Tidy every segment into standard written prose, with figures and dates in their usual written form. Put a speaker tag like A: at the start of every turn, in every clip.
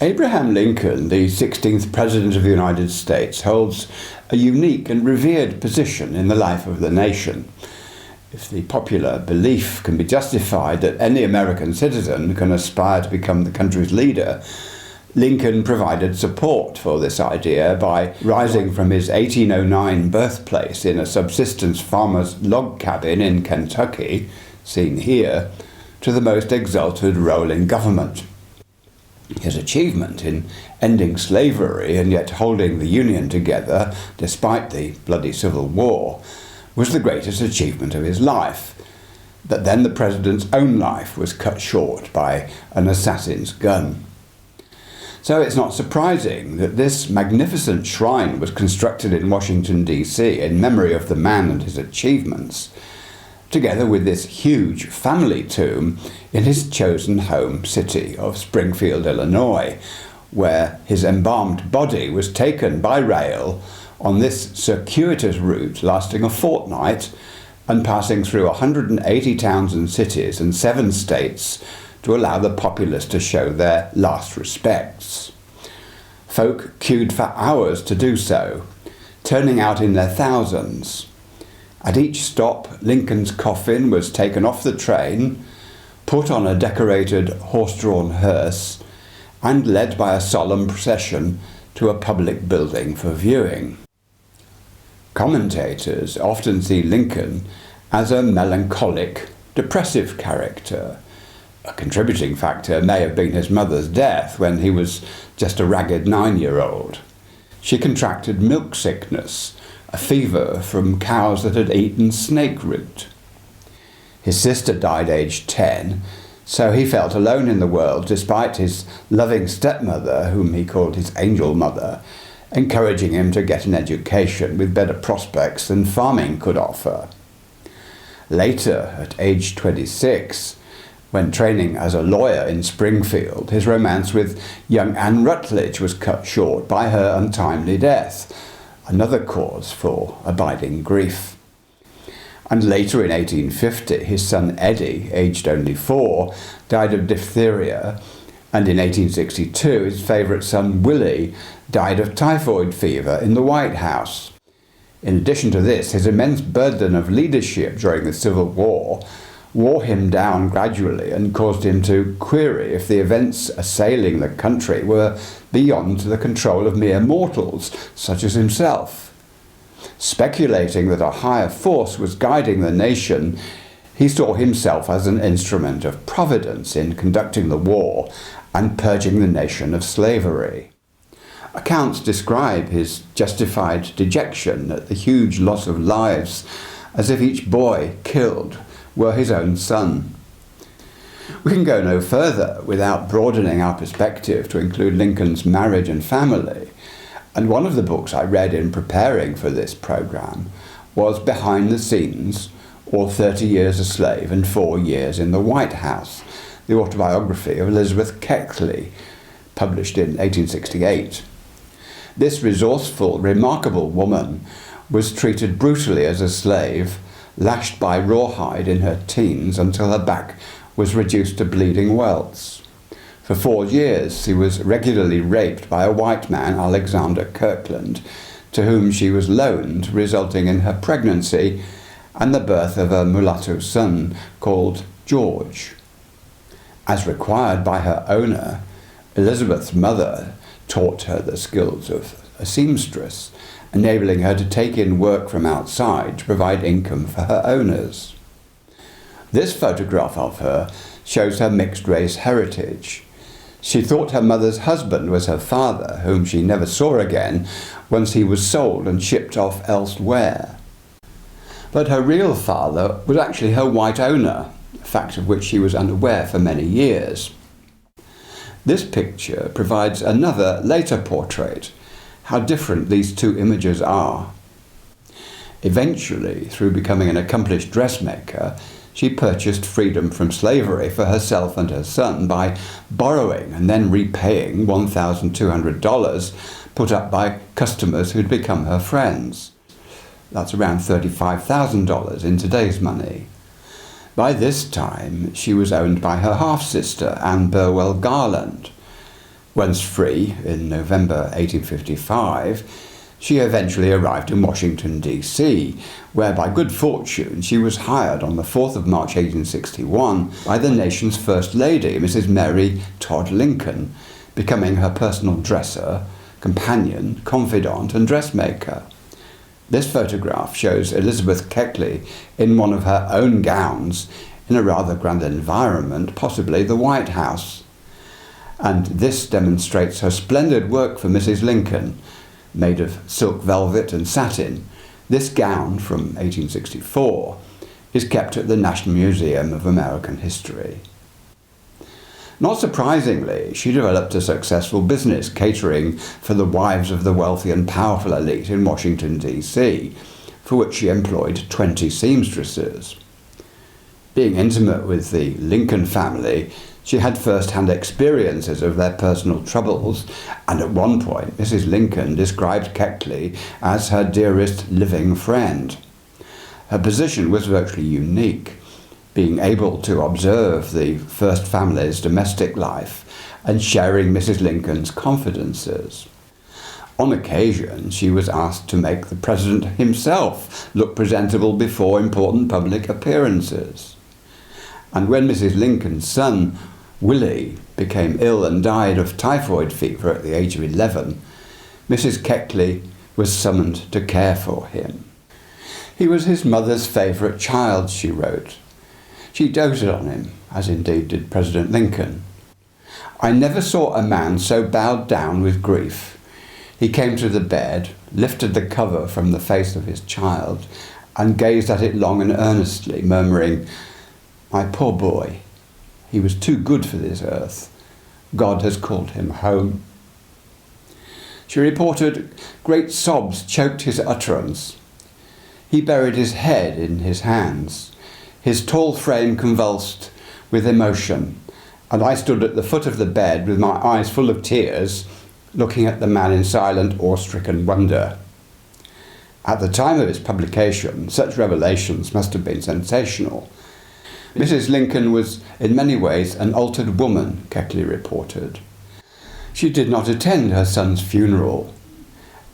A: Abraham Lincoln, the 16th President of the United States, holds a unique and revered position in the life of the nation. If the popular belief can be justified that any American citizen can aspire to become the country's leader, Lincoln provided support for this idea by rising from his 1809 birthplace in a subsistence farmer's log cabin in Kentucky, seen here, to the most exalted role in government. His achievement in ending slavery and yet holding the Union together, despite the bloody Civil War, was the greatest achievement of his life. But then the president's own life was cut short by an assassin's gun. So it's not surprising that this magnificent shrine was constructed in Washington, D.C. in memory of the man and his achievements, together with this huge family tomb in his chosen home city of Springfield, Illinois, where his embalmed body was taken by rail on this circuitous route lasting a fortnight and passing through 180 towns and cities and 7 states to allow the populace to show their last respects. Folk queued for hours to do so, turning out in their thousands. At each stop, Lincoln's coffin was taken off the train, put on a decorated horse-drawn hearse, and led by a solemn procession to a public building for viewing. Commentators often see Lincoln as a melancholic, depressive character. A contributing factor may have been his mother's death when he was just a ragged 9-year-old. She contracted milk sickness, a fever from cows that had eaten snake root. His sister died aged 10, so he felt alone in the world despite his loving stepmother, whom he called his angel mother, encouraging him to get an education with better prospects than farming could offer. Later, at age 26, when training as a lawyer in Springfield, his romance with young Anne Rutledge was cut short by her untimely death, another cause for abiding grief. And later in 1850, his son Eddie, aged only 4, died of diphtheria, and in 1862 his favourite son Willie died of typhoid fever in the White House. In addition to this, his immense burden of leadership during the Civil War wore him down gradually and caused him to query if the events assailing the country were beyond the control of mere mortals, such as himself. Speculating that a higher force was guiding the nation, he saw himself as an instrument of Providence in conducting the war and purging the nation of slavery. Accounts describe his justified dejection at the huge loss of lives, as if each boy killed were his own son. We can go no further without broadening our perspective to include Lincoln's marriage and family, and one of the books I read in preparing for this programme was Behind the Scenes, or 30 Years a Slave and 4 Years in the White House, the autobiography of Elizabeth Keckley, published in 1868. This resourceful, remarkable woman was treated brutally as a slave, lashed by rawhide in her teens until her back was reduced to bleeding welts. For 4 years she was regularly raped by a white man, Alexander Kirkland, to whom she was loaned, resulting in her pregnancy and the birth of a mulatto son called George. As required by her owner, Elizabeth's mother taught her the skills of a seamstress, enabling her to take in work from outside to provide income for her owners. This photograph of her shows her mixed-race heritage. She thought her mother's husband was her father, whom she never saw again once he was sold and shipped off elsewhere. But her real father was actually her white owner, a fact of which she was unaware for many years. This picture provides another later portrait, how different these two images are. Eventually, through becoming an accomplished dressmaker, she purchased freedom from slavery for herself and her son by borrowing and then repaying $1,200 put up by customers who'd become her friends. That's around $35,000 in today's money. By this time, she was owned by her half-sister, Anne Burwell Garland. Once free, in November 1855, she eventually arrived in Washington, D.C., where by good fortune she was hired on the 4th of March 1861 by the nation's First Lady, Mrs. Mary Todd Lincoln, becoming her personal dresser, companion, confidant and dressmaker. This photograph shows Elizabeth Keckley in one of her own gowns in a rather grand environment, possibly the White House. And this demonstrates her splendid work for Mrs. Lincoln, made of silk velvet and satin. This gown from 1864 is kept at the National Museum of American History. Not surprisingly, she developed a successful business catering for the wives of the wealthy and powerful elite in Washington, D.C., for which she employed 20 seamstresses. Being intimate with the Lincoln family, she had first-hand experiences of their personal troubles, and at one point Mrs. Lincoln described Keckley as her dearest living friend. Her position was virtually unique, being able to observe the first family's domestic life and sharing Mrs. Lincoln's confidences. On occasion, she was asked to make the president himself look presentable before important public appearances. And when Mrs. Lincoln's son, Willie, became ill and died of typhoid fever at the age of 11, Mrs. Keckley was summoned to care for him. He was his mother's favourite child, she wrote. She doted on him, as indeed did President Lincoln. I never saw a man so bowed down with grief. He came to the bed, lifted the cover from the face of his child, and gazed at it long and earnestly, murmuring, "My poor boy, he was too good for this earth. God has called him home." She reported great sobs choked his utterance. He buried his head in his hands. His tall frame convulsed with emotion, and I stood at the foot of the bed with my eyes full of tears, looking at the man in silent, awe-stricken wonder. At the time of its publication, such revelations must have been sensational. Mrs. Lincoln was in many ways an altered woman, Keckley reported. She did not attend her son's funeral,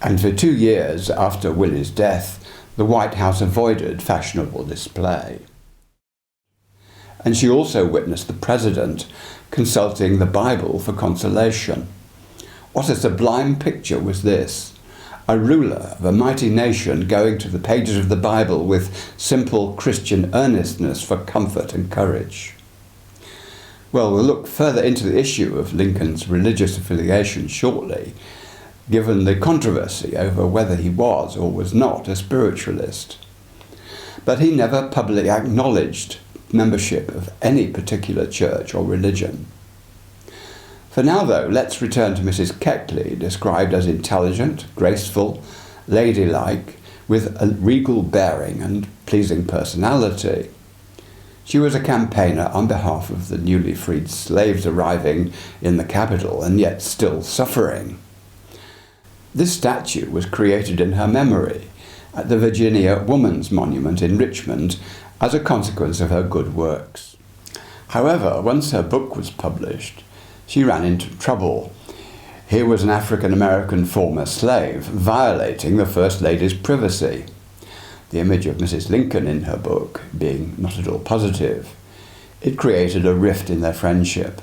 A: and for 2 years after Willie's death, the White House avoided fashionable display. And she also witnessed the president consulting the Bible for consolation. What a sublime picture was this! A ruler of a mighty nation going to the pages of the Bible with simple Christian earnestness for comfort and courage. Well, we'll look further into the issue of Lincoln's religious affiliation shortly, given the controversy over whether he was or was not a spiritualist. But he never publicly acknowledged membership of any particular church or religion. For now, though, let's return to Mrs. Keckley, described as intelligent, graceful, ladylike, with a regal bearing and pleasing personality. She was a campaigner on behalf of the newly freed slaves arriving in the capital and yet still suffering. This statue was created in her memory at the Virginia Woman's Monument in Richmond as a consequence of her good works. However, once her book was published, she ran into trouble. Here was an African-American former slave violating the First Lady's privacy, the image of Mrs. Lincoln in her book being not at all positive. It created a rift in their friendship.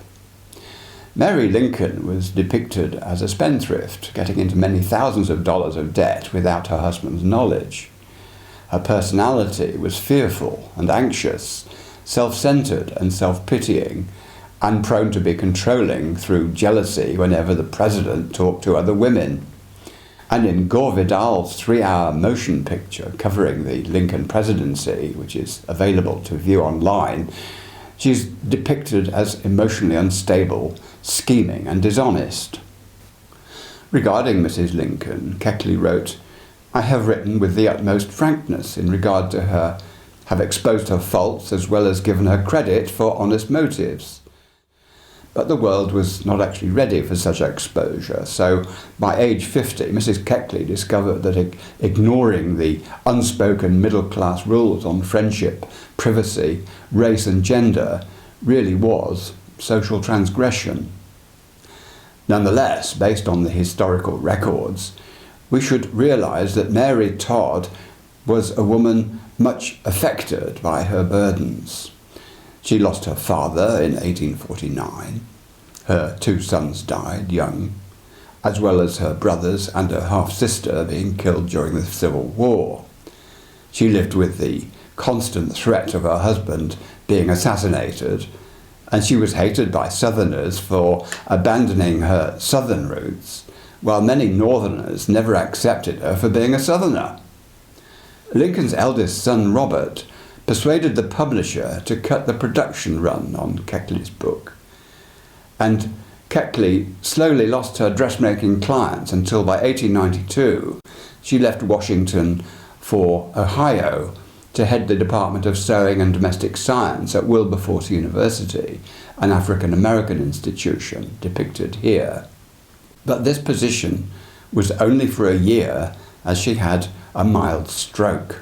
A: Mary Lincoln was depicted as a spendthrift, getting into many thousands of dollars of debt without her husband's knowledge. Her personality was fearful and anxious, self-centered and self-pitying, and prone to be controlling through jealousy whenever the president talked to other women. And in Gore Vidal's 3-hour motion picture covering the Lincoln presidency, which is available to view online, she's depicted as emotionally unstable, scheming and dishonest. Regarding Mrs. Lincoln, Keckley wrote, "I have written with the utmost frankness in regard to her, have exposed her faults as well as given her credit for honest motives." But the world was not actually ready for such exposure, so by age 50, Mrs. Keckley discovered that ignoring the unspoken middle-class rules on friendship, privacy, race and gender really was social transgression. Nonetheless, based on the historical records, we should realise that Mary Todd was a woman much affected by her burdens. She lost her father in 1849. Her 2 sons died young, as well as her brothers and her half-sister being killed during the Civil War. She lived with the constant threat of her husband being assassinated, and she was hated by Southerners for abandoning her Southern roots, while many Northerners never accepted her for being a Southerner. Lincoln's eldest son, Robert, persuaded the publisher to cut the production run on Keckley's book. And Keckley slowly lost her dressmaking clients until by 1892 she left Washington for Ohio to head the Department of Sewing and Domestic Science at Wilberforce University, an African-American institution depicted here. But this position was only for a year, as she had a mild stroke.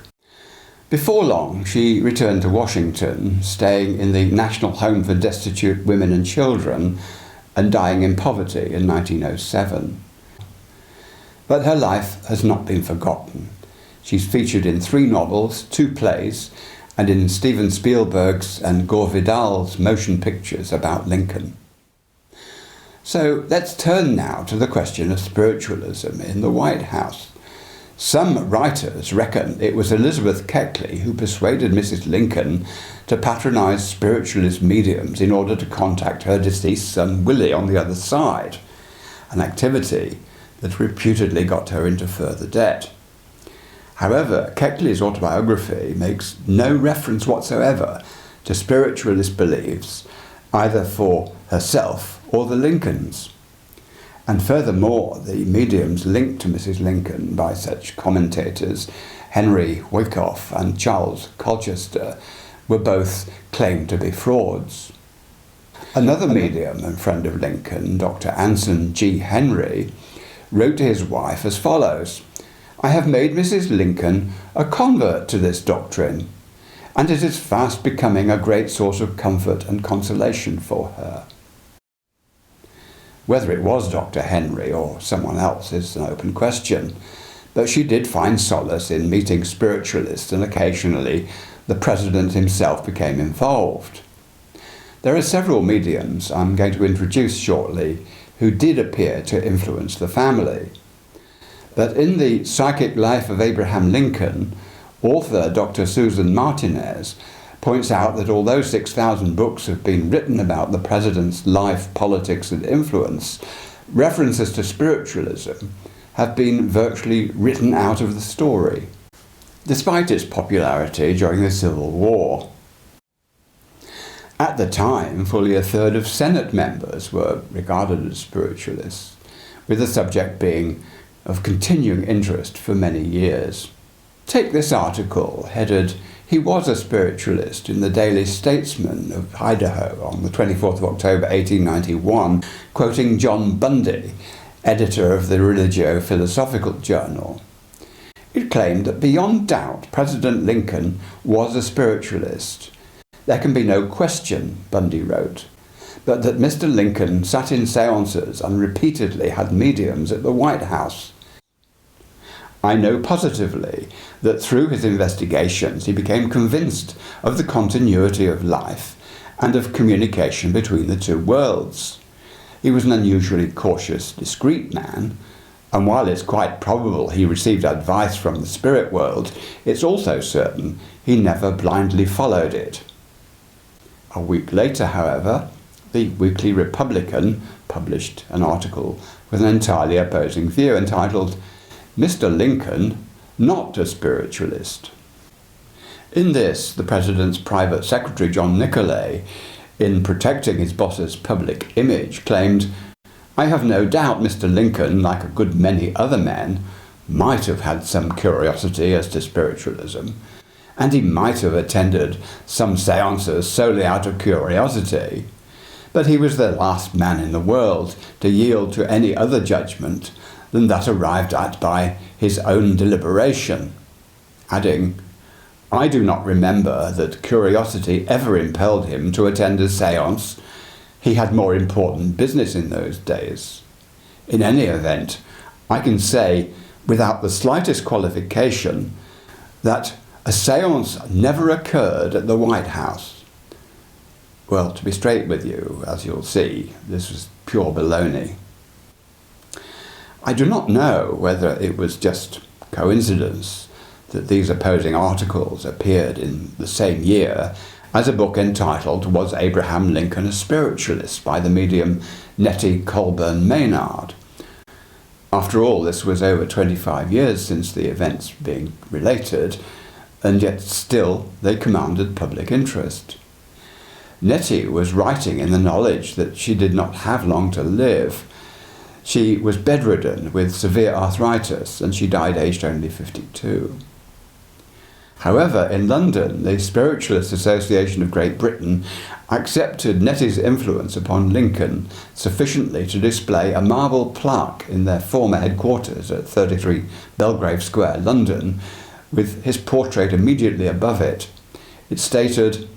A: Before long, she returned to Washington, staying in the National Home for Destitute Women and Children and dying in poverty in 1907. But her life has not been forgotten. She's featured in 3 novels, 2 plays, and in Steven Spielberg's and Gore Vidal's motion pictures about Lincoln. So let's turn now to the question of spiritualism in the White House. Some writers reckon it was Elizabeth Keckley who persuaded Mrs. Lincoln to patronise spiritualist mediums in order to contact her deceased son Willie on the other side, an activity that reputedly got her into further debt. However, Keckley's autobiography makes no reference whatsoever to spiritualist beliefs, either for herself or the Lincolns. And furthermore, the mediums linked to Mrs. Lincoln by such commentators, Henry Wyckoff and Charles Colchester, were both claimed to be frauds. Another medium and friend of Lincoln, Dr. Anson G. Henry, wrote to his wife as follows: "I have made Mrs. Lincoln a convert to this doctrine, and it is fast becoming a great source of comfort and consolation for her." Whether it was Dr. Henry or someone else is an open question, but she did find solace in meeting spiritualists, and occasionally the president himself became involved. There are several mediums I'm going to introduce shortly who did appear to influence the family. But in the Psychic Life of Abraham Lincoln, author Dr. Susan Martinez points out that although 6,000 books have been written about the president's life, politics and influence, references to spiritualism have been virtually written out of the story, despite its popularity during the Civil War. At the time, fully a third of Senate members were regarded as spiritualists, with the subject being of continuing interest for many years. Take this article headed "He was a Spiritualist" in the Daily Statesman of Idaho on the 24th of October 1891, quoting John Bundy, editor of the Religio-Philosophical Journal. It claimed that beyond doubt President Lincoln was a spiritualist. There can be no question, Bundy wrote, but that Mr. Lincoln sat in seances and repeatedly had mediums at the White House. I know positively that through his investigations he became convinced of the continuity of life and of communication between the two worlds. He was an unusually cautious, discreet man, and while it's quite probable he received advice from the spirit world, it's also certain he never blindly followed it. A week later, however, the Weekly Republican published an article with an entirely opposing view entitled "Mr. Lincoln, Not a Spiritualist." In this, the President's private secretary, John Nicolay, in protecting his boss's public image, claimed, "I have no doubt Mr. Lincoln, like a good many other men, might have had some curiosity as to spiritualism, and he might have attended some seances solely out of curiosity, but he was the last man in the world to yield to any other judgment than that arrived at by his own deliberation," adding, "I do not remember that curiosity ever impelled him to attend a séance. He had more important business in those days." In any event, I can say without the slightest qualification that a séance never occurred at the White House. Well, to be straight with you, as you'll see, this was pure baloney. I do not know whether it was just coincidence that these opposing articles appeared in the same year as a book entitled Was Abraham Lincoln a Spiritualist by the medium Nettie Maynard. After all, this was over 25 years since the events being related, and yet still they commanded public interest. Nettie was writing in the knowledge that she did not have long to live. She was bedridden with severe arthritis, and she died aged only 52. However, in London, the Spiritualist Association of Great Britain accepted Nettie's influence upon Lincoln sufficiently to display a marble plaque in their former headquarters at 33 Belgrave Square, London, with his portrait immediately above it. It stated,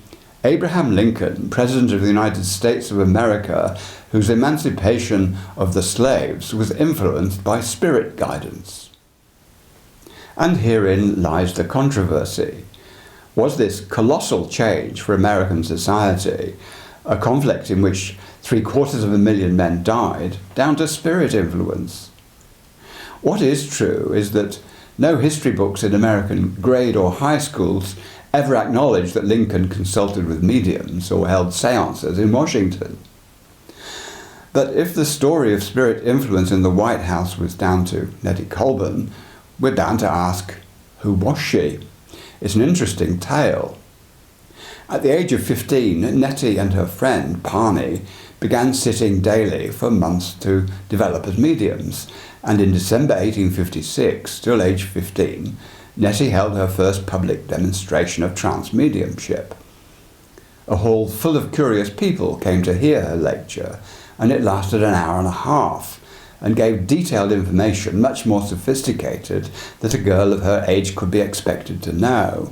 A: "Abraham Lincoln, President of the United States of America, whose emancipation of the slaves was influenced by spirit guidance." And herein lies the controversy. Was this colossal change for American society, a conflict in which 750,000 men died, down to spirit influence? What is true is that no history books in American grade or high schools ever acknowledged that Lincoln consulted with mediums or held seances in Washington. But if the story of spirit influence in the White House was down to Nettie Colburn, we're bound to ask, who was she? It's an interesting tale. At the age of 15, Nettie and her friend, Parnie, began sitting daily for months to develop as mediums, and in December 1856, still aged 15, Nettie held her first public demonstration of trance mediumship. A hall full of curious people came to hear her lecture, and it lasted an hour and a half, and gave detailed information much more sophisticated than a girl of her age could be expected to know.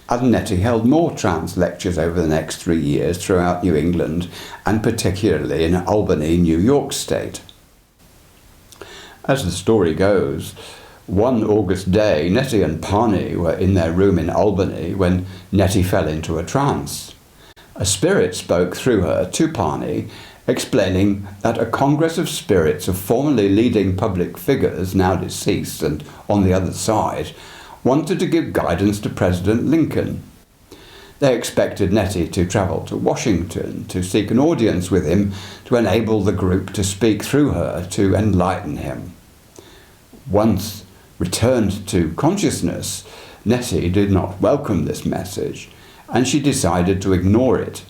A: And Nettie held more trance lectures over the next 3 years throughout New England, and particularly in Albany, New York State. As the story goes, one August day, Nettie and Parnie were in their room in Albany when Nettie fell into a trance. A spirit spoke through her to Parnie, explaining that a congress of spirits of formerly leading public figures, now deceased and on the other side, wanted to give guidance to President Lincoln. They expected Nettie to travel to Washington to seek an audience with him to enable the group to speak through her to enlighten him. Once returned to consciousness, Nettie did not welcome this message, and she decided to ignore it.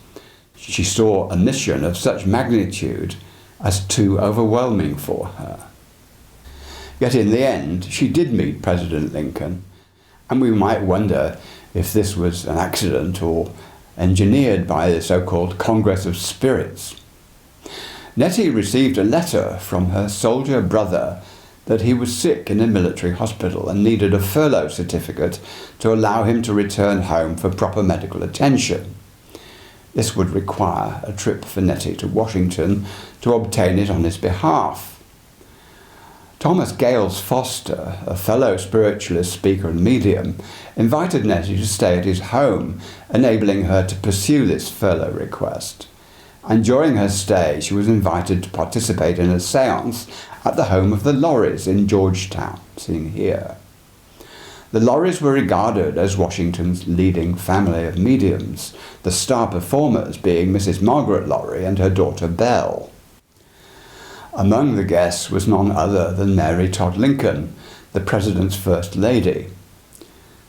A: She saw a mission of such magnitude as too overwhelming for her. Yet in the end, she did meet President Lincoln, and we might wonder if this was an accident or engineered by the so-called Congress of Spirits. Nettie received a letter from her soldier brother that he was sick in a military hospital and needed a furlough certificate to allow him to return home for proper medical attention. This would require a trip for Nettie to Washington to obtain it on his behalf. Thomas Gales Foster, a fellow spiritualist speaker and medium, invited Nettie to stay at his home, enabling her to pursue this furlough request. And during her stay, she was invited to participate in a séance at the home of the Lorries in Georgetown, seen here. The Lorries were regarded as Washington's leading family of mediums, the star performers being Mrs. Margaret Lorry and her daughter Belle. Among the guests was none other than Mary Todd Lincoln, the President's First Lady.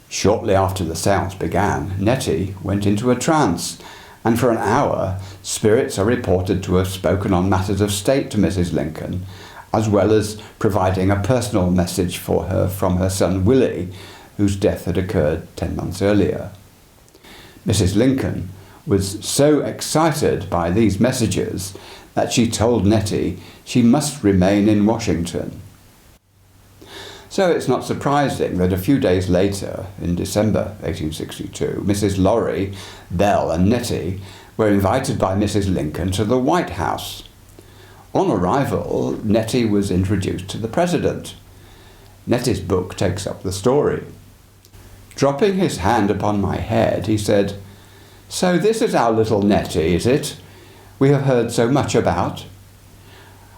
A: Shortly after the séance began, Nettie went into a trance, and for an hour, spirits are reported to have spoken on matters of state to Mrs. Lincoln, as well as providing a personal message for her from her son Willie, whose death had occurred 10 months earlier. Mrs. Lincoln was so excited by these messages that she told Nettie she must remain in Washington. So it's not surprising that a few days later, in December 1862, Mrs. Lorry, Belle and Nettie were invited by Mrs. Lincoln to the White House. On arrival, Nettie was introduced to the president. Nettie's book takes up the story. Dropping his hand upon my head, he said, "So this is our little Nettie, is it? We have heard so much about."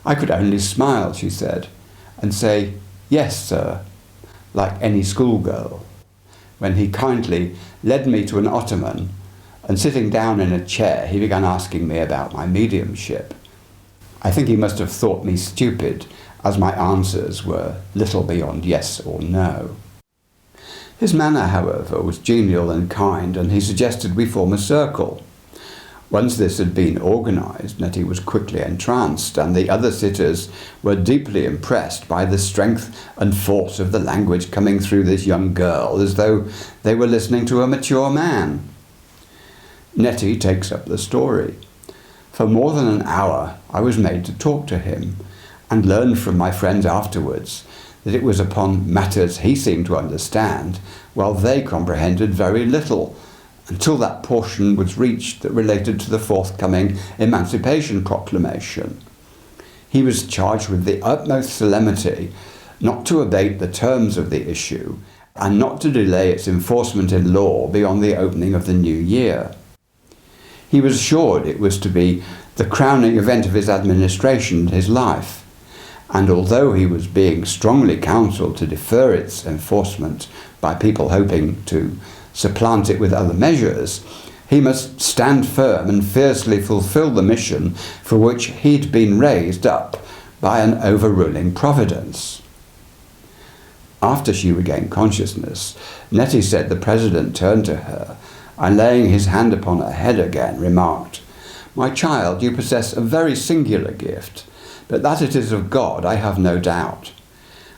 A: I could only smile, she said, and say, "Yes, sir," like any schoolgirl, when he kindly led me to an ottoman, and sitting down in a chair, he began asking me about my mediumship. I think he must have thought me stupid, as my answers were little beyond yes or no. His manner, however, was genial and kind, and he suggested we form a circle. Once this had been organised, Nettie was quickly entranced, and the other sitters were deeply impressed by the strength and force of the language coming through this young girl, as though they were listening to a mature man. Nettie takes up the story. For more than an hour, I was made to talk to him, and learned from my friends afterwards that it was upon matters he seemed to understand, while they comprehended very little, until that portion was reached that related to the forthcoming Emancipation Proclamation. He was charged with the utmost solemnity not to abate the terms of the issue, and not to delay its enforcement in law beyond the opening of the new year. He was assured it was to be the crowning event of his administration and his life, and although he was being strongly counselled to defer its enforcement by people hoping to supplant it with other measures, he must stand firm and fiercely fulfil the mission for which he'd been raised up by an overruling Providence. After she regained consciousness, Nettie said the president turned to her and, laying his hand upon her head again, remarked, "My child, you possess a very singular gift, but that it is of God I have no doubt.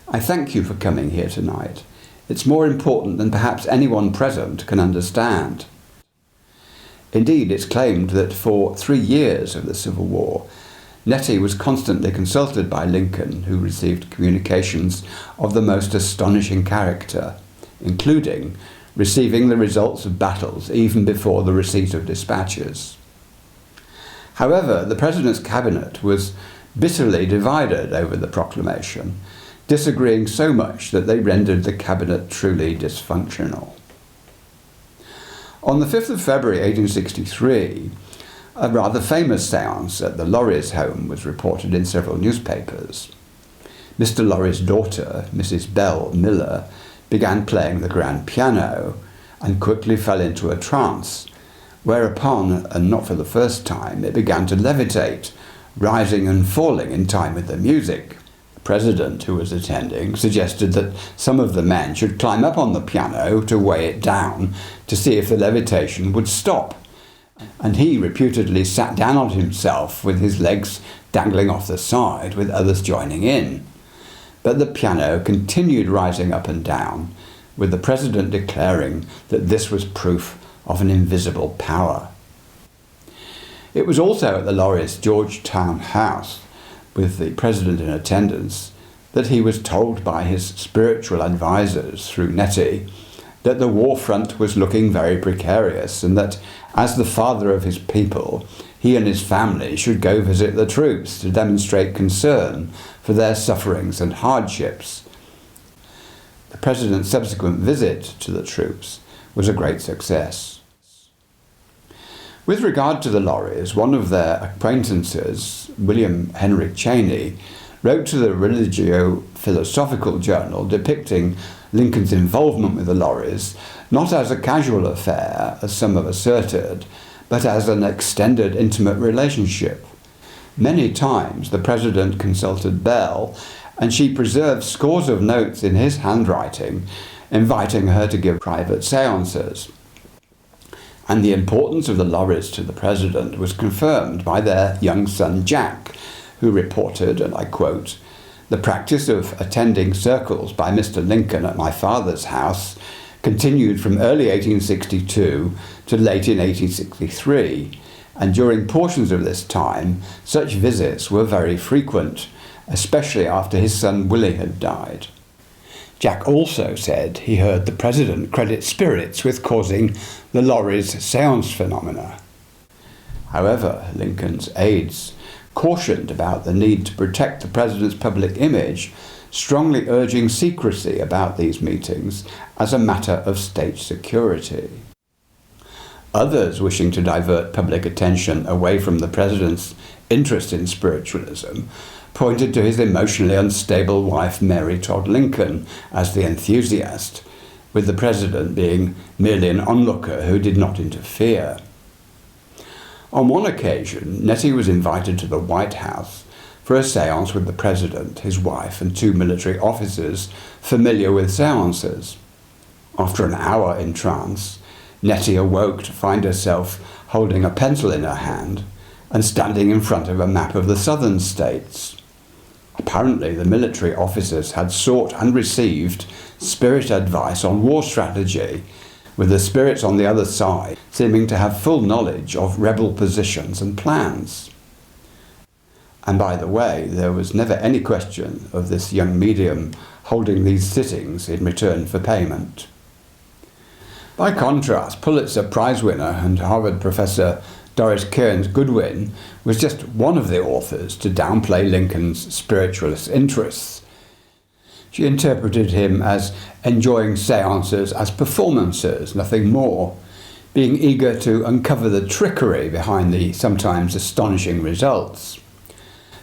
A: I thank you for coming here tonight. It's more important than perhaps anyone present can understand." Indeed, it's claimed that for 3 years of the Civil War, Nettie was constantly consulted by Lincoln, who received communications of the most astonishing character, including receiving the results of battles even before the receipt of dispatches. However, the president's cabinet was bitterly divided over the proclamation, disagreeing so much that they rendered the cabinet truly dysfunctional. On the 5th of February 1863, a rather famous séance at the Lorrys' home was reported in several newspapers. Mr. Lorry's daughter, Mrs. Bell Miller, began playing the grand piano and quickly fell into a trance, whereupon, and not for the first time, it began to levitate, rising and falling in time with the music. The president, who was attending, suggested that some of the men should climb up on the piano to weigh it down to see if the levitation would stop, and he reputedly sat down on himself with his legs dangling off the side, with others joining in. But the piano continued rising up and down, with the president declaring that this was proof of an invisible power. It was also at the Lorrys' Georgetown house, with the president in attendance, that he was told by his spiritual advisers through Nettie that the war front was looking very precarious, and that, as the father of his people, he and his family should go visit the troops to demonstrate concern for their sufferings and hardships. The president's subsequent visit to the troops was a great success. With regard to the Lorrys, one of their acquaintances, William Henry Cheney, wrote to the Religio-Philosophical Journal depicting Lincoln's involvement with the Lorrys not as a casual affair, as some have asserted, but as an extended intimate relationship. Many times the president consulted Bell, and she preserved scores of notes in his handwriting, inviting her to give private séances. And the importance of the Lorrys to the president was confirmed by their young son Jack, who reported, and I quote, "The practice of attending circles by Mr. Lincoln at my father's house continued from early 1862 to late in 1863, and during portions of this time such visits were very frequent, especially after his son Willie had died." Jack also said he heard the president credit spirits with causing the Lorrys' séance phenomena. However, Lincoln's aides cautioned about the need to protect the president's public image, strongly urging secrecy about these meetings as a matter of state security. Others, wishing to divert public attention away from the president's interest in spiritualism, pointed to his emotionally unstable wife Mary Todd Lincoln as the enthusiast, with the president being merely an onlooker who did not interfere. On one occasion, Nettie was invited to the White House for a séance with the president, his wife, and 2 military officers familiar with séances. After an hour in trance, Nettie awoke to find herself holding a pencil in her hand and standing in front of a map of the southern states. Apparently, the military officers had sought and received spirit advice on war strategy, with the spirits on the other side seeming to have full knowledge of rebel positions and plans. And by the way, there was never any question of this young medium holding these sittings in return for payment. By contrast, Pulitzer Prize winner and Harvard professor Doris Kearns Goodwin was just one of the authors to downplay Lincoln's spiritualist interests. She interpreted him as enjoying séances as performances, nothing more, being eager to uncover the trickery behind the sometimes astonishing results.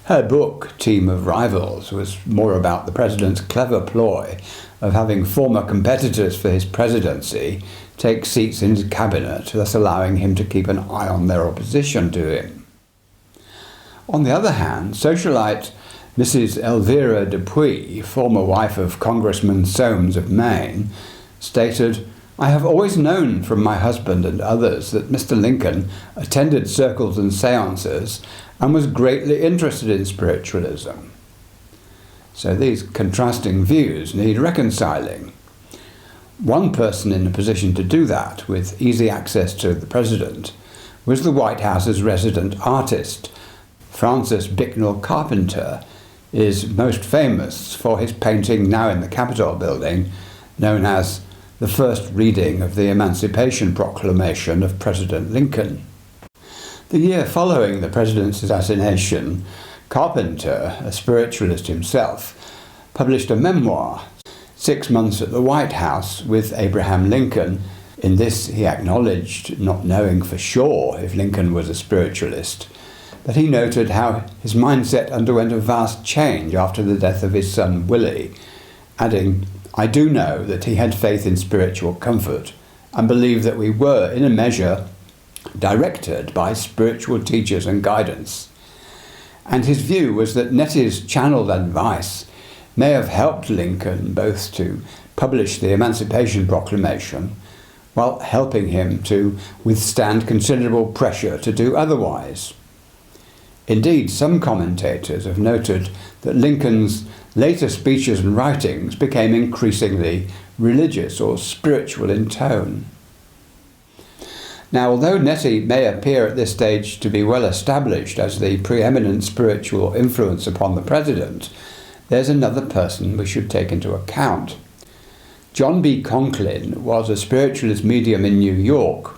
A: Her book, Team of Rivals, was more about the president's clever ploy of having former competitors for his presidency take seats in his cabinet, thus allowing him to keep an eye on their opposition to him. On the other hand, socialite Mrs. Elvira Dupuy, former wife of Congressman Soames of Maine, stated, "I have always known from my husband and others that Mr. Lincoln attended circles and séances and was greatly interested in spiritualism." So these contrasting views need reconciling. One person in a position to do that, with easy access to the president, was the White House's resident artist. Francis Bicknell Carpenter is most famous for his painting, now in the Capitol building, known as the first reading of the Emancipation Proclamation of President Lincoln. The year following the president's assassination, Carpenter, a spiritualist himself, published a memoir, 6 Months at the White House with Abraham Lincoln. In this he acknowledged not knowing for sure if Lincoln was a spiritualist, but he noted how his mindset underwent a vast change after the death of his son Willie, adding, "I do know that he had faith in spiritual comfort and believed that we were, in a measure, directed by spiritual teachers and guidance." And his view was that Nettie's channeled advice may have helped Lincoln both to publish the Emancipation Proclamation while helping him to withstand considerable pressure to do otherwise. Indeed, some commentators have noted that Lincoln's later speeches and writings became increasingly religious or spiritual in tone. Now, although Nettie may appear at this stage to be well established as the preeminent spiritual influence upon the president, there's another person we should take into account. John B. Conklin was a spiritualist medium in New York.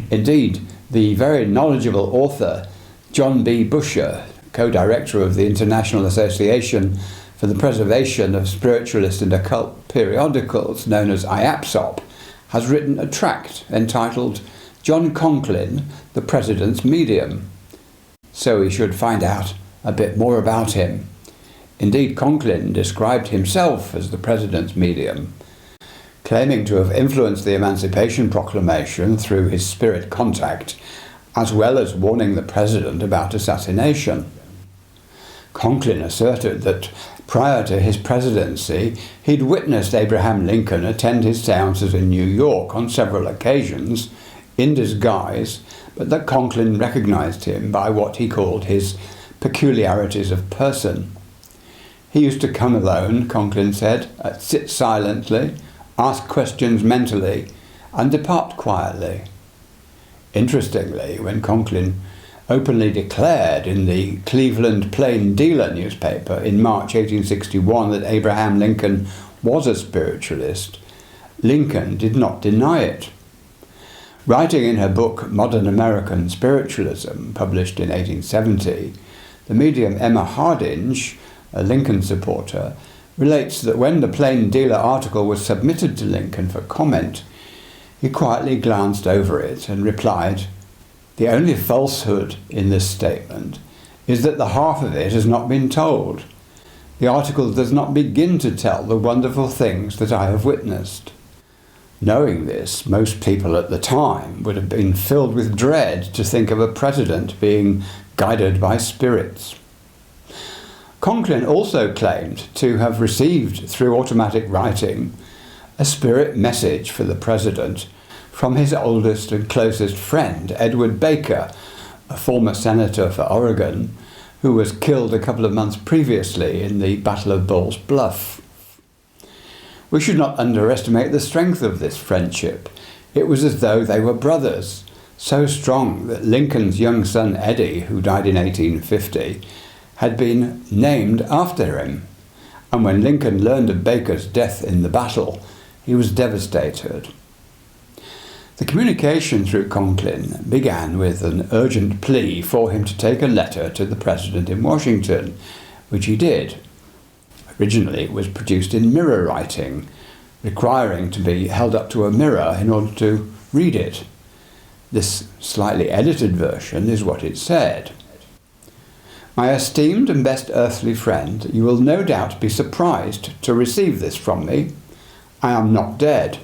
A: Indeed, the very knowledgeable author John B. Busher, co-director of the International Association for the Preservation of Spiritualist and Occult Periodicals, known as IAPSOP, has written a tract entitled John Conklin, the President's Medium. So we should find out a bit more about him. Indeed, Conklin described himself as the President's medium, claiming to have influenced the Emancipation Proclamation through his spirit contact, as well as warning the President about assassination. Conklin asserted that prior to his presidency, he'd witnessed Abraham Lincoln attend his séances in New York on several occasions, in disguise, but that Conklin recognized him by what he called his peculiarities of person. He used to come alone, Conklin said, sit silently, ask questions mentally, and depart quietly. Interestingly, when Conklin openly declared in the Cleveland Plain Dealer newspaper in March 1861 that Abraham Lincoln was a spiritualist, Lincoln did not deny it. Writing in her book Modern American Spiritualism, published in 1870, The medium Emma Hardinge, a Lincoln supporter, relates that when the Plain Dealer article was submitted to Lincoln for comment, he quietly glanced over it and replied, "The only falsehood in this statement is that the half of it has not been told. The article does not begin to tell the wonderful things that I have witnessed." Knowing this, most people at the time would have been filled with dread to think of a president being guided by spirits. Conklin also claimed to have received, through automatic writing, a spirit message for the president from his oldest and closest friend, Edward Baker, a former senator for Oregon, who was killed a couple of months previously in the Battle of Ball's Bluff. We should not underestimate the strength of this friendship. It was as though they were brothers, so strong that Lincoln's young son Eddie, who died in 1850, had been named after him. And when Lincoln learned of Baker's death in the battle, he was devastated. The communication through Conklin began with an urgent plea for him to take a letter to the president in Washington, which he did. Originally, it was produced in mirror writing, requiring to be held up to a mirror in order to read it. This slightly edited version is what it said. "My esteemed and best earthly friend, you will no doubt be surprised to receive this from me. I am not dead.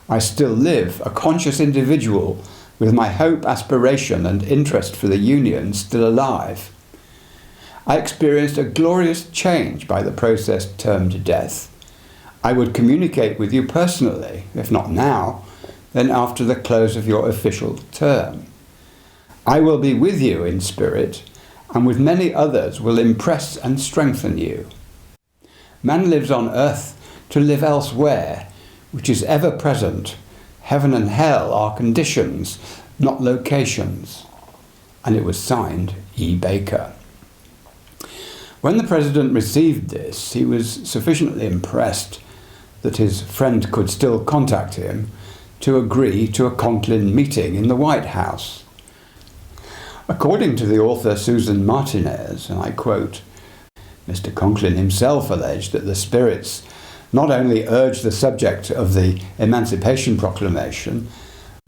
A: I still live, a conscious individual, with my hope, aspiration, and interest for the Union still alive. I experienced a glorious change by the process termed death. I would communicate with you personally, if not now, then after the close of your official term. I will be with you in spirit, and with many others will impress and strengthen you. Man lives on earth to live elsewhere, which is ever present. Heaven and hell are conditions, not locations." And it was signed E. Baker. When the president received this, he was sufficiently impressed that his friend could still contact him to agree to a Conklin meeting in the White House. According to the author Susan Martinez, and I quote, Mr. Conklin himself alleged that the spirits not only urged the subject of the Emancipation Proclamation,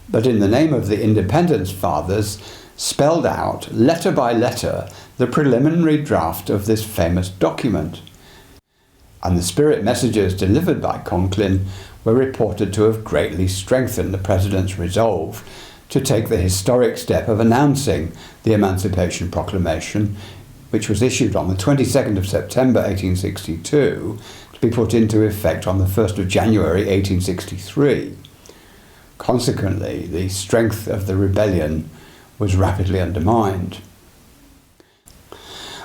A: but in the name of the Independence Fathers, spelled out, letter by letter, the preliminary draft of this famous document. And the spirit messages delivered by Conklin were reported to have greatly strengthened the president's resolve to take the historic step of announcing the Emancipation Proclamation, which was issued on the 22nd of September 1862, to be put into effect on the 1st of January 1863. Consequently, the strength of the rebellion was rapidly undermined.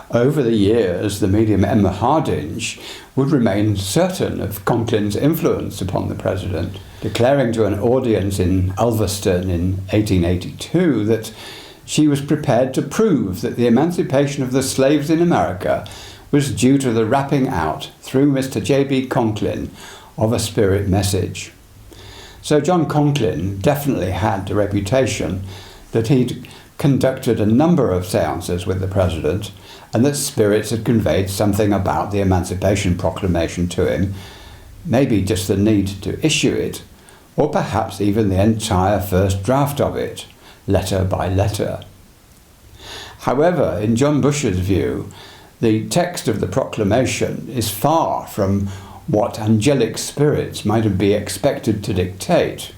A: Over the years, the medium Emma Hardinge would remain certain of Conklin's influence upon the president, declaring to an audience in Ulverston in 1882 that she was prepared to prove that the emancipation of the slaves in America was due to the rapping out, through Mr. J.B. Conklin, of a spirit message. So John Conklin definitely had the reputation that he'd conducted a number of seances with the president, and that spirits had conveyed something about the Emancipation Proclamation to him, maybe just the need to issue it, or perhaps even the entire first draft of it, letter by letter. However, in John Busher's view, the text of the proclamation is far from what angelic spirits might be expected to dictate,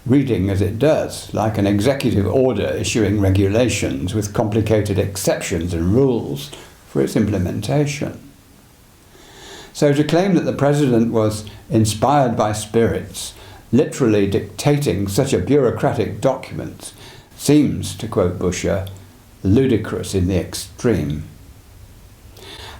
A: reading as it does like an executive order issuing regulations with complicated exceptions and rules for its implementation. So to claim that the president was inspired by spirits, literally dictating such a bureaucratic document, seems, to quote Busher, ludicrous in the extreme.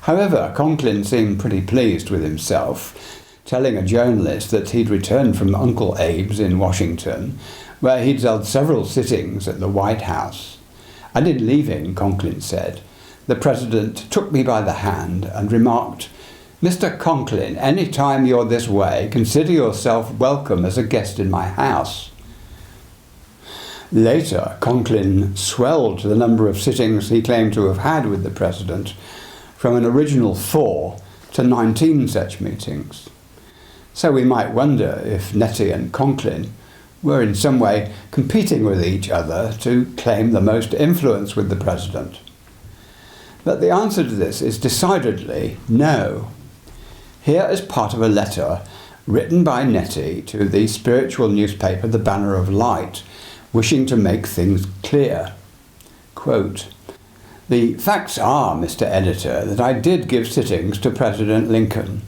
A: However, Conklin seemed pretty pleased with himself, telling a journalist that he'd returned from Uncle Abe's in Washington, where he'd held several sittings at the White House. And in leaving, Conklin said, the president took me by the hand and remarked, "Mr. Conklin, any time you're this way, consider yourself welcome as a guest in my house." Later, Conklin swelled the number of sittings he claimed to have had with the president from an original 4 to 19 such meetings. So we might wonder if Nettie and Conklin were in some way competing with each other to claim the most influence with the president. But the answer to this is decidedly no. Here is part of a letter written by Nettie to the spiritual newspaper The Banner of Light, wishing to make things clear. Quote, "The facts are, Mr. Editor, that I did give sittings to President Lincoln,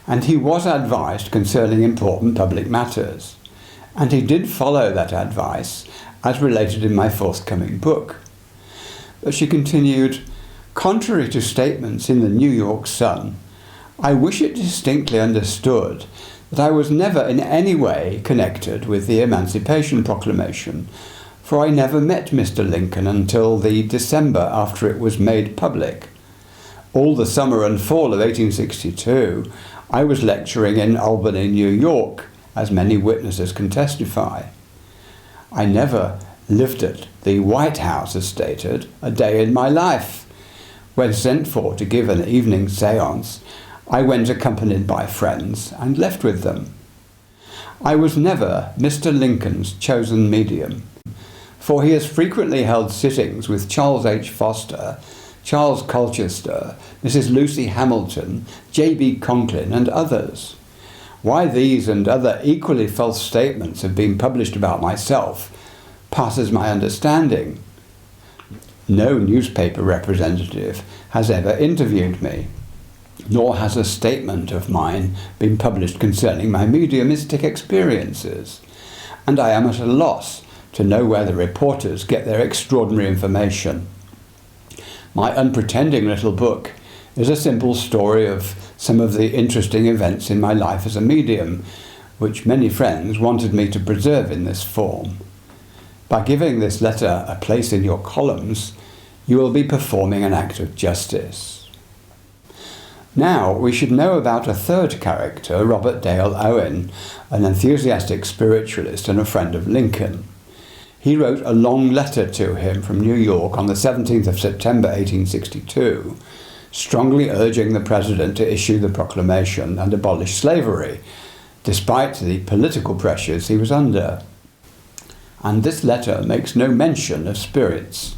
A: and he was advised concerning important public matters, and he did follow that advice as related in my forthcoming book." But she continued, "Contrary to statements in the New York Sun, I wish it distinctly understood that I was never in any way connected with the Emancipation Proclamation, for I never met Mr. Lincoln until the December after it was made public. All the summer and fall of 1862, I was lecturing in Albany, New York, as many witnesses can testify. I never lived at the White House, as stated, a day in my life. When sent for to give an evening séance, I went accompanied by friends and left with them. I was never Mr. Lincoln's chosen medium, for he has frequently held sittings with Charles H. Foster, Charles Colchester, Mrs. Lucy Hamilton, J.B. Conklin, and others. Why these and other equally false statements have been published about myself passes my understanding. No newspaper representative has ever interviewed me, nor has a statement of mine been published concerning my mediumistic experiences, and I am at a loss to know where the reporters get their extraordinary information. My unpretending little book is a simple story of some of the interesting events in my life as a medium, which many friends wanted me to preserve in this form. By giving this letter a place in your columns, you will be performing an act of justice. Now we should know about a third character, Robert Dale Owen, an enthusiastic spiritualist and a friend of Lincoln. He wrote a long letter to him from New York on the 17th of September 1862, strongly urging the president to issue the proclamation and abolish slavery, despite the political pressures he was under. And this letter makes no mention of spirits.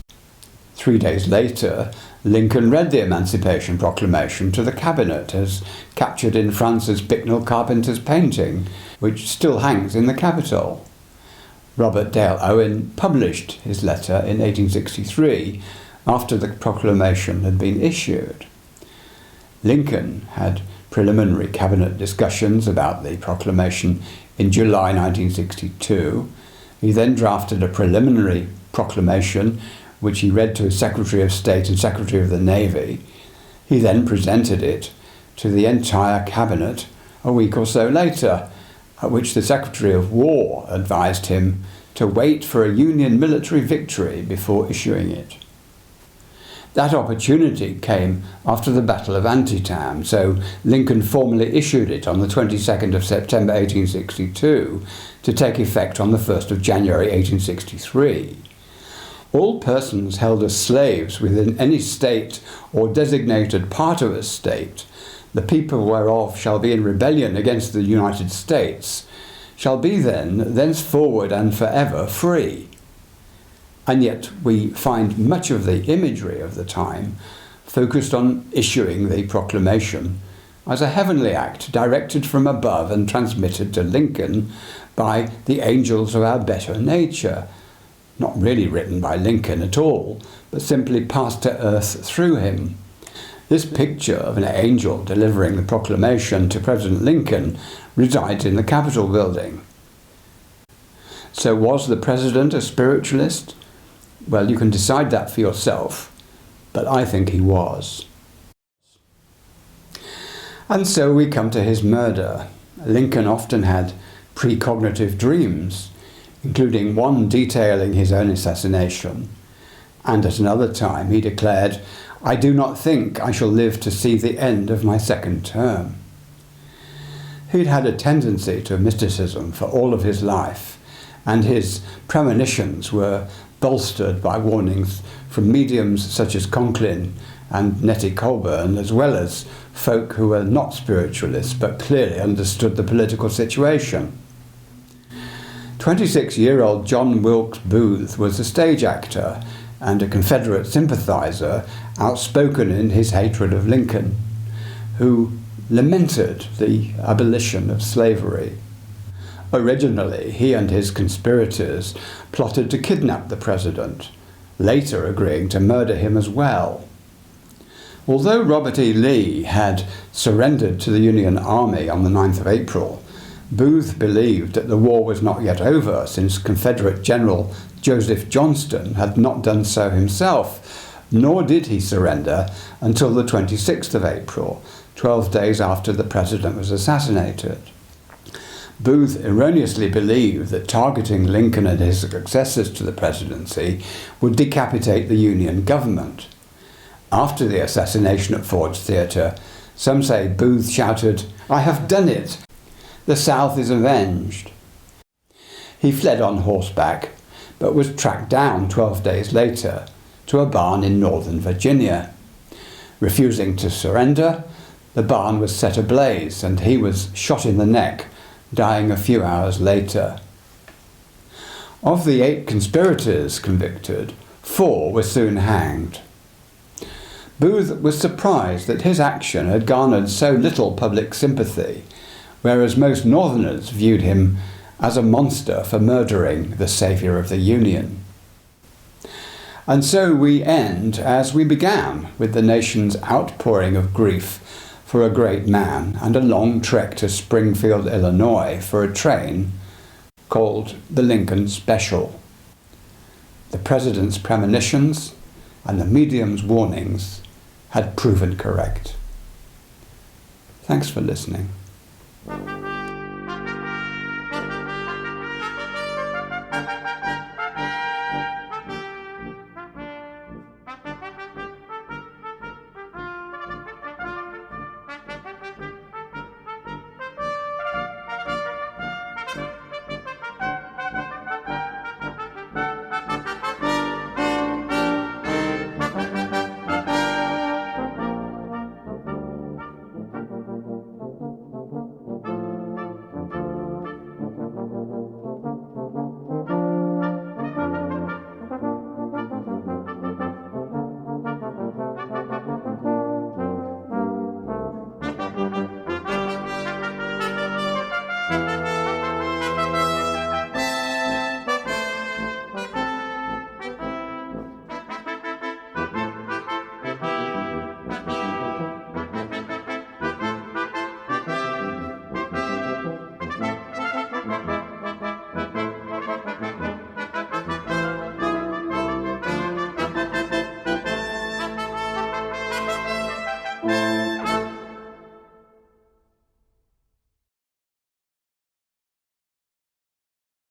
A: 3 days later, Lincoln read the Emancipation Proclamation to the cabinet as captured in Francis Bicknell Carpenter's painting, which still hangs in the Capitol. Robert Dale Owen published his letter in 1863 after the proclamation had been issued. Lincoln had preliminary cabinet discussions about the proclamation in July 1962. He then drafted a preliminary proclamation which he read to his Secretary of State and Secretary of the Navy. He then presented it to the entire cabinet a week or so later, at which the Secretary of War advised him to wait for a Union military victory before issuing it. That opportunity came after the Battle of Antietam, so Lincoln formally issued it on the 22nd of September 1862 to take effect on the 1st of January 1863. All persons held as slaves within any state or designated part of a state, the people whereof shall be in rebellion against the United States, shall be then, thenceforward and forever free. And yet we find much of the imagery of the time focused on issuing the proclamation as a heavenly act directed from above and transmitted to Lincoln by the angels of our better nature, not really written by Lincoln at all, but simply passed to earth through him. This picture of an angel delivering the proclamation to President Lincoln resides in the Capitol building. So was the president a spiritualist? Well, you can decide that for yourself, but I think he was. And so we come to his murder. Lincoln often had precognitive dreams, including one detailing his own assassination, and at another time he declared, "I do not think I shall live to see the end of my second term." He'd had a tendency to mysticism for all of his life, and his premonitions were bolstered by warnings from mediums such as Keckley and Nettie, as well as folk who were not spiritualists but clearly understood the political situation. 26-year-old John Wilkes Booth was a stage actor and a Confederate sympathizer, outspoken in his hatred of Lincoln, who lamented the abolition of slavery. Originally, he and his conspirators plotted to kidnap the president, later agreeing to murder him as well. Although Robert E. Lee had surrendered to the Union Army on the 9th of April, Booth believed that the war was not yet over, since Confederate General Joseph Johnston had not done so himself, nor did he surrender until the 26th of April, 12 days after the president was assassinated. Booth erroneously believed that targeting Lincoln and his successors to the presidency would decapitate the Union government. After the assassination at Ford's Theatre, some say Booth shouted, "I have done it! The South is avenged." He fled on horseback, but was tracked down 12 days later to a barn in northern Virginia. Refusing to surrender, the barn was set ablaze and he was shot in the neck, dying a few hours later. Of the 8 conspirators convicted, 4 were soon hanged. Booth was surprised that his action had garnered so little public sympathy, whereas most Northerners viewed him as a monster for murdering the saviour of the Union. And so we end as we began, with the nation's outpouring of grief for a great man and a long trek to Springfield, Illinois for a train called the Lincoln Special. The president's premonitions and the medium's warnings had proven correct. Thanks for listening.